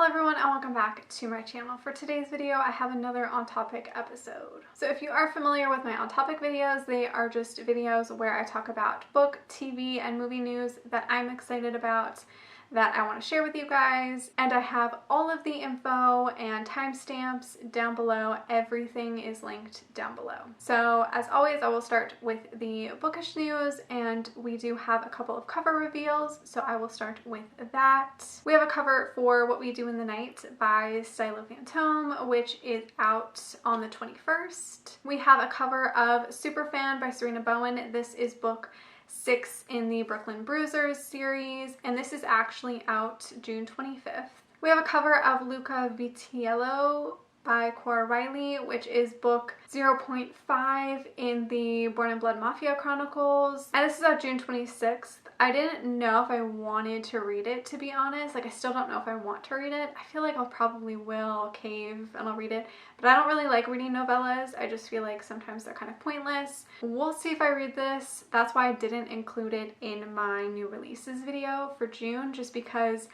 everyone and welcome back to my channel. For today's video, I have another On Topic episode. So if you are familiar with my On Topic videos, they are just videos where I talk about book, TV, and movie news that I'm excited about, that I want to share with you guys, and I have all of the info and timestamps down below. Everything is linked down below. So as always, I will start with the bookish news, and we do have a couple of cover reveals, so I will start with that. We have a cover for What We Do in the Night by Stylo Fantôme, which is out on the 21st. We have a cover of Superfan by Serena Bowen. This is book 6 in the Brooklyn Bruisers series, and this is actually out June 25th. We have a cover of Luca Vitiello by Cora Riley, which is book 0.5 in the Born in Blood Mafia Chronicles, and this is out June 26th. I didn't know if I wanted to read it, to be honest. Like, I still don't know if I want to read it. I feel like I'll probably will cave and I'll read it, but I don't really like reading novellas. I just feel like sometimes they're kind of pointless. We'll see if I read this. That's why I didn't include it in my new releases video for June, just because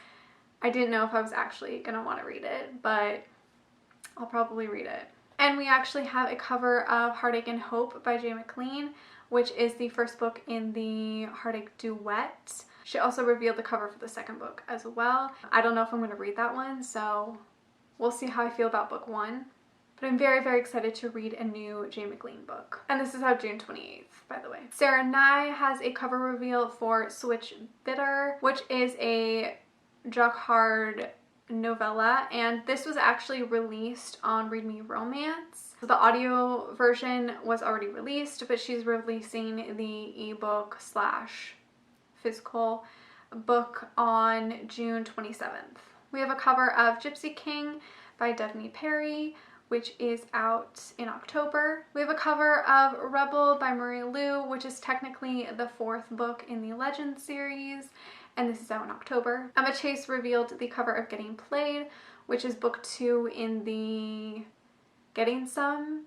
I didn't know if I was actually gonna want to read it, but I'll probably read it. And we actually have a cover of Heartache and Hope by Jay McLean, which is the first book in the Heartache Duet. She also revealed the cover for the second book as well. I don't know if I'm going to read that one, so we'll see how I feel about book 1. But I'm very, very excited to read a new Jay McLean book. And this is out June 28th, by the way. Sarah Nye has a cover reveal for Switch Bitter, which is a Jacquard novella, and this was actually released on Read Me Romance. So the audio version was already released, but she's releasing the ebook / physical book on June 27th. We have a cover of Gypsy King by Devney Perry, which is out in October. We have a cover of Rebel by Marie Lu, which is technically the 4th book in the Legend series, and this is out in October. Emma Chase revealed the cover of Getting Played, which is book 2 in the Getting Some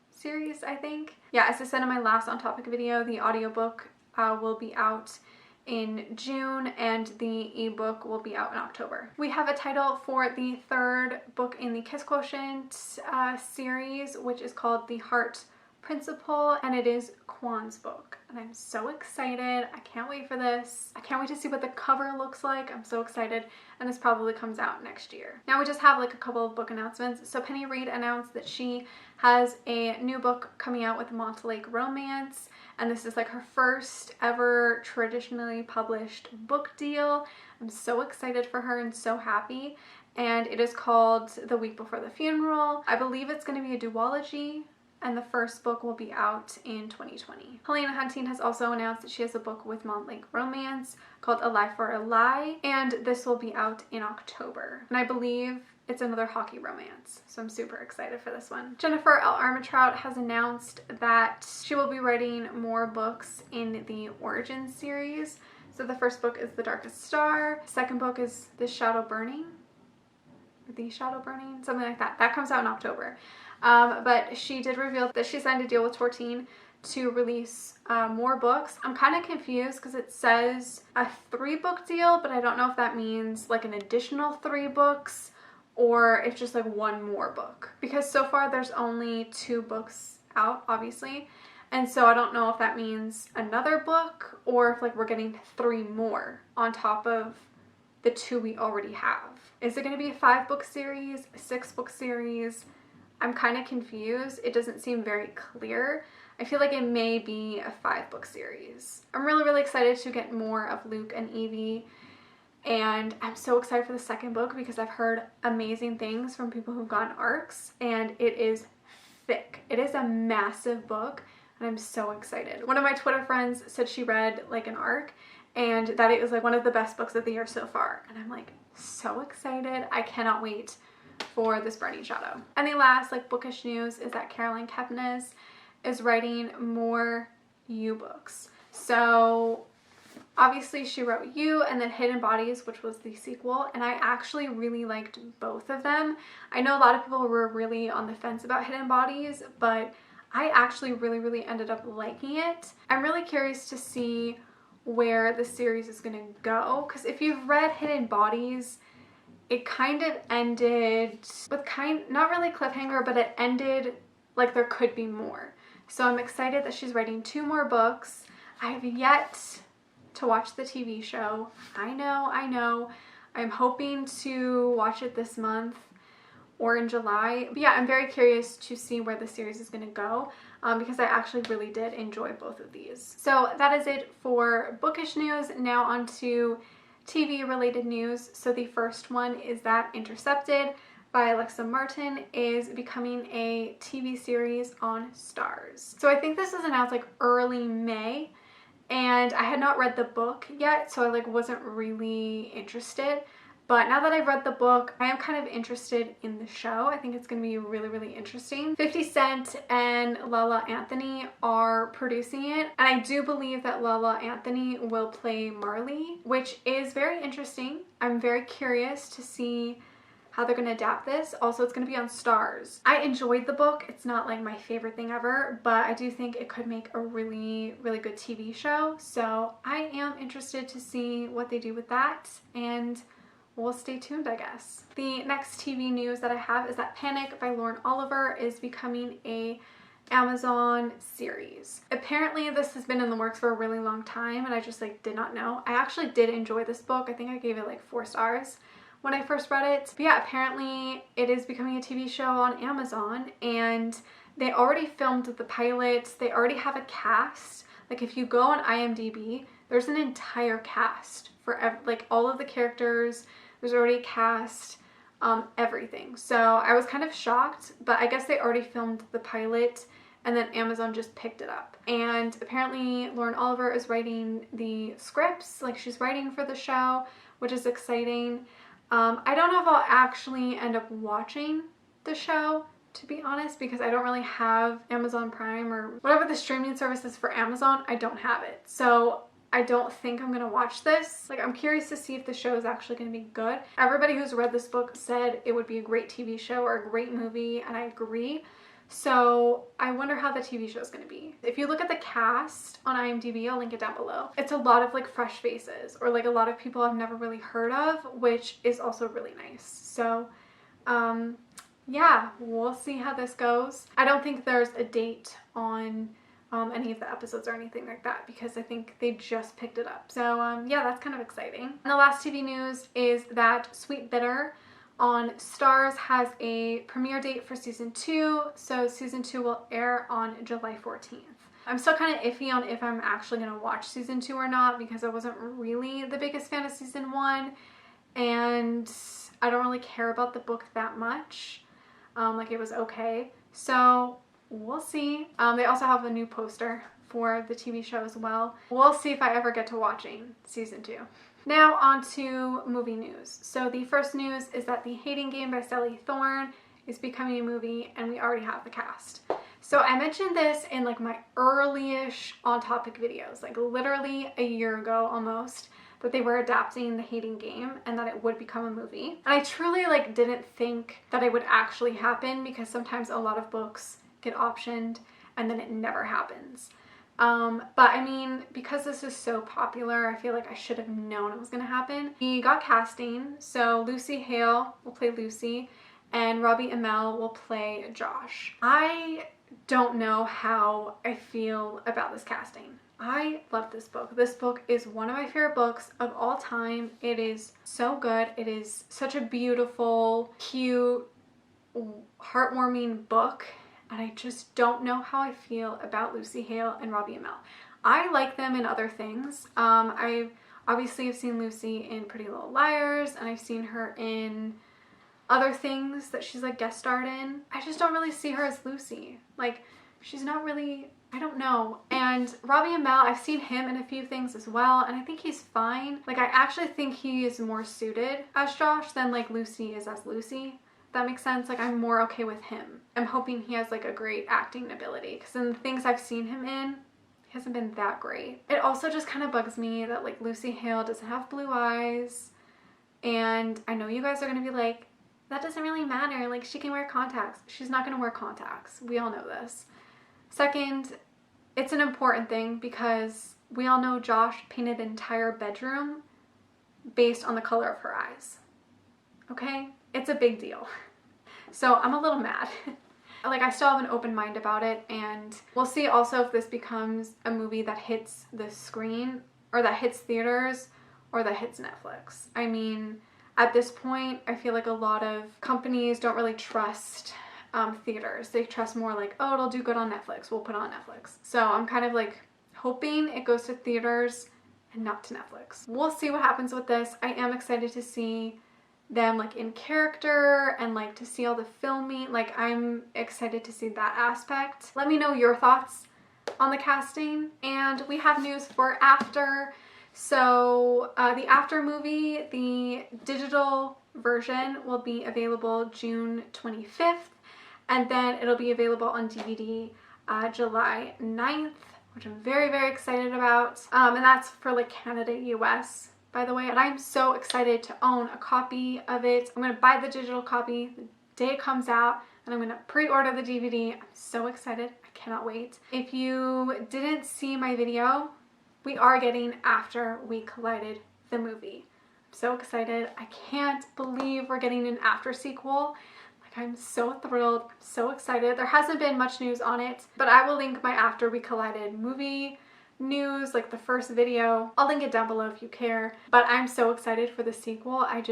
series, I think. Yeah, as I said in my last On Topic video, the audiobook will be out in June and the ebook will be out in October. We have a title for the 3rd book in the Kiss Quotient series, which is called The Heart Principle, and it is Kwan's book, and I'm so excited. I can't wait for this. I can't wait to see what the cover looks like. I'm so excited, and this probably comes out next year. Now we just have like a couple of book announcements. So Penny Reid announced that she has a new book coming out with Montlake Romance, and this is like her first ever traditionally published book deal. I'm so excited for her and so happy, and it is called The Week Before the Funeral. I believe it's going to be a duology, and the first book will be out in 2020. Helena Hunting has also announced that she has a book with Montlake Romance called A Lie for a Lie, and this will be out in October. And I believe it's another hockey romance, so I'm super excited for this one. Jennifer L. Armentrout has announced that she will be writing more books in the Origins series. So the first book is The Darkest Star, the second book is The Shadow Burning, something like that. That comes out in October. But she did reveal that she signed a deal with Tortine to release more books. I'm kind of confused because it says a 3-book deal, but I don't know if that means like an additional 3 books or if just like one more book, because so far there's only 2 books out, obviously, and so I don't know if that means another book or if like we're getting 3 more on top of the 2 we already have. Is it going to be a 5-book series, a 6-book series? I'm kind of confused. It doesn't seem very clear. I feel like it may be a 5-book series. I'm really, really excited to get more of Luke and Evie, and I'm so excited for the second book because I've heard amazing things from people who've gotten ARCs, and it is thick. It is a massive book, and I'm so excited. One of my Twitter friends said she read like an ARC and that it was like one of the best books of the year so far, and I'm like so excited. I cannot wait for this Burning Shadow. And the last like bookish news is that Caroline Kepnes is writing more You books. So obviously she wrote You and then Hidden Bodies, which was the sequel, and I actually really liked both of them. I know a lot of people were really on the fence about Hidden Bodies, but I actually really ended up liking it. I'm really curious to see where the series is going to go, because if you've read Hidden Bodies, it kind of ended with not really cliffhanger, but it ended like there could be more. So I'm excited that she's writing 2 more books. I have yet to watch the TV show. I know. I'm hoping to watch it this month or in July. But yeah, I'm very curious to see where the series is going to go because I actually really did enjoy both of these. So that is it for bookish news. Now on to TV related news. So the first one is that Intercepted by Alexa Martin is becoming a TV series on Starz. So I think this was announced like early May, and I had not read the book yet, so I like wasn't really interested. But now that I've read the book, I am kind of interested in the show. I think it's going to be really, really interesting. 50 Cent and Lala Anthony are producing it. And I do believe that Lala Anthony will play Marley, which is very interesting. I'm very curious to see how they're going to adapt this. Also, it's going to be on Starz. I enjoyed the book. It's not like my favorite thing ever, but I do think it could make a really, really good TV show. So I am interested to see what they do with that, and we'll stay tuned, I guess. The next TV news that I have is that Panic by Lauren Oliver is becoming a Amazon series. Apparently this has been in the works for a really long time, and I just like did not know. I actually did enjoy this book. I think I gave it like 4 stars when I first read it. But yeah, apparently it is becoming a TV show on Amazon, and they already filmed the pilot. They already have a cast. Like if you go on IMDb, there's an entire cast for like all of the characters. There's already a cast, everything. So I was kind of shocked, but I guess they already filmed the pilot and then Amazon just picked it up. And apparently Lauren Oliver is writing the scripts, like she's writing for the show, which is exciting. I don't know if I'll actually end up watching the show, to be honest, because I don't really have Amazon Prime or whatever the streaming service is for Amazon. I don't have it. So I don't think I'm gonna watch this. Like, I'm curious to see if the show is actually gonna be good. Everybody who's read this book said it would be a great TV show or a great movie, and I agree. So I wonder how the TV show is gonna be. If you look at the cast on IMDb, I'll link it down below. It's a lot of like fresh faces, or like a lot of people I've never really heard of, which is also really nice. So yeah, we'll see how this goes. I don't think there's a date on any of the episodes or anything like that, because I think they just picked it up. So yeah, that's kind of exciting. And the last TV news is that Sweet Bitter on Starz has a premiere date for season 2. So season 2 will air on July 14th. I'm still kind of iffy on if I'm actually going to watch season 2 or not, because I wasn't really the biggest fan of season 1, and I don't really care about the book that much. Like, it was okay. So we'll see. They also have a new poster for the TV show as well. We'll see if I ever get to watching season 2. Now on to movie news. So the first news is that The Hating Game by Sally Thorne is becoming a movie, and we already have the cast. So I mentioned this in like my early-ish On Topic videos, like literally a year ago almost, that they were adapting The Hating Game and that it would become a movie. And I truly like didn't think that it would actually happen, because sometimes a lot of books get optioned and then it never happens. But I mean, because this is so popular, I feel like I should have known it was gonna happen. We got casting, so Lucy Hale will play Lucy and Robbie Amell will play Josh. I don't know how I feel about this casting. I love this book. This book is one of my favorite books of all time. It is so good. It is such a beautiful, cute, heartwarming book. And I just don't know how I feel about Lucy Hale and Robbie Amell. I like them in other things. I obviously have seen Lucy in Pretty Little Liars, and I've seen her in other things that she's like guest starred in. I just don't really see her as Lucy. Like, she's not really, I don't know. And Robbie Amell, I've seen him in a few things as well, and I think he's fine. Like, I actually think he is more suited as Josh than like Lucy is as Lucy. That makes sense. Like, I'm more okay with him. I'm hoping he has like a great acting ability, because in the things I've seen him in, he hasn't been that great. It also just kind of bugs me that like Lucy Hale doesn't have blue eyes, and I know you guys are gonna be like, that doesn't really matter, like she can wear contacts. She's not gonna wear contacts. We all know this. Second, it's an important thing because we all know Josh painted the entire bedroom based on the color of her eyes. okay? It's a big deal. So I'm a little mad. Like, I still have an open mind about it, and we'll see also if this becomes a movie that hits the screen, or that hits theaters, or that hits Netflix. I mean, at this point, I feel like a lot of companies don't really trust theaters. They trust more like, oh, it'll do good on Netflix, we'll put it on Netflix. So I'm kind of like hoping it goes to theaters and not to Netflix. We'll see what happens with this. I am excited to see them like in character and like to see all the filming. Like, I'm excited to see that aspect. Let me know your thoughts on the casting. And we have news for After. So the After movie, the digital version, will be available June 25th, and then it'll be available on DVD July 9th, which I'm very, very excited about. And that's for like Canada, US, by the way. And I'm so excited to own a copy of it. I'm gonna buy the digital copy the day it comes out, and I'm gonna pre-order the DVD. I'm so excited, I cannot wait. If you didn't see my video, we are getting After We Collided, the movie. I'm so excited. I can't believe we're getting an After sequel. Like, I'm so thrilled, I'm so excited. There hasn't been much news on it, but I will link my After We Collided movie news, like the first video. I'll link it down below if you care. But I'm so excited for the sequel. I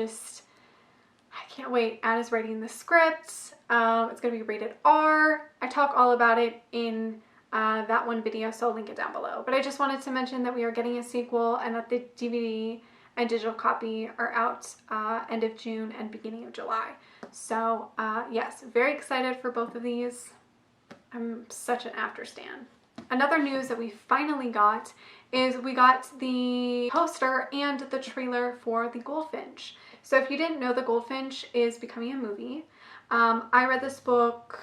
can't wait. Anna's writing the script. It's gonna be rated R. I talk all about it in that one video, so I'll link it down below. But I just wanted to mention that we are getting a sequel and that the DVD and digital copy are out end of June and beginning of July. So yes, very excited for both of these. I'm such an After stan. Another news that we finally got is we got the poster and the trailer for The Goldfinch. So if you didn't know, The Goldfinch is becoming a movie. I read this book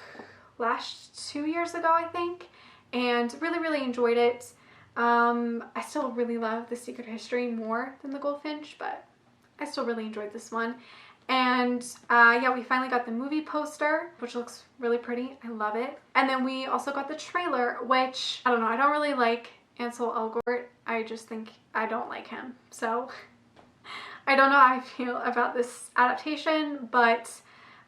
2 years ago, I think, and really, really enjoyed it. I still really love The Secret History more than The Goldfinch, but I still really enjoyed this one. And yeah, we finally got the movie poster, which looks really pretty. I love it. And then we also got the trailer, which, I don't know, I don't really like Ansel Elgort. I just think I don't like him. So I don't know how I feel about this adaptation, but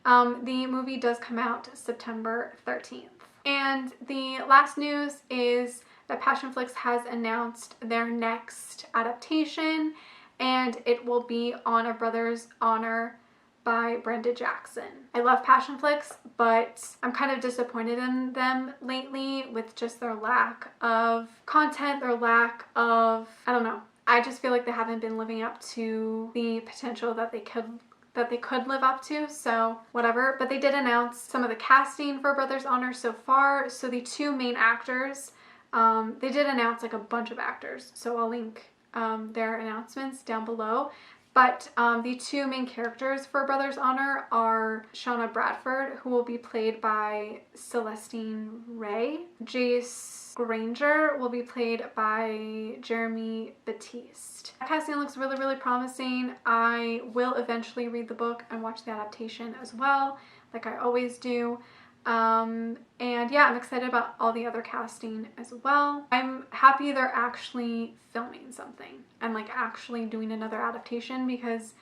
the movie does come out September 13th. And the last news is that Passionflix has announced their next adaptation, and it will be On a Brother's Honor by Brenda Jackson. I love Passionflix, but I'm kind of disappointed in them lately with just their lack of content, their lack of, I don't know. I just feel like they haven't been living up to the potential that they could live up to, so whatever. But they did announce some of the casting for Brother's Honor so far. So the two main actors, they did announce like a bunch of actors, so I'll link their announcements down below. But the two main characters for Brother's Honor are Shauna Bradford, who will be played by Celestine Ray. Jace Granger will be played by Jeremy Batiste. Casting looks really, really promising. I will eventually read the book and watch the adaptation as well, like I always do. And yeah, I'm excited about all the other casting as well. I'm happy they're actually filming something and like actually doing another adaptation, because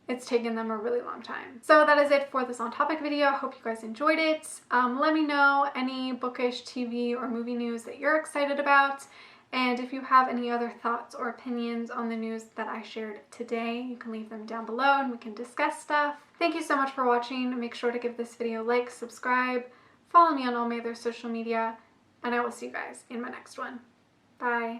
it's taken them a really long time. So that is it for this On Topic video. I hope you guys enjoyed it. Let me know any bookish TV or movie news that you're excited about. And if you have any other thoughts or opinions on the news that I shared today, you can leave them down below and we can discuss stuff. Thank you so much for watching. Make sure to give this video a like, subscribe, follow me on all my other social media, and I will see you guys in my next one. Bye.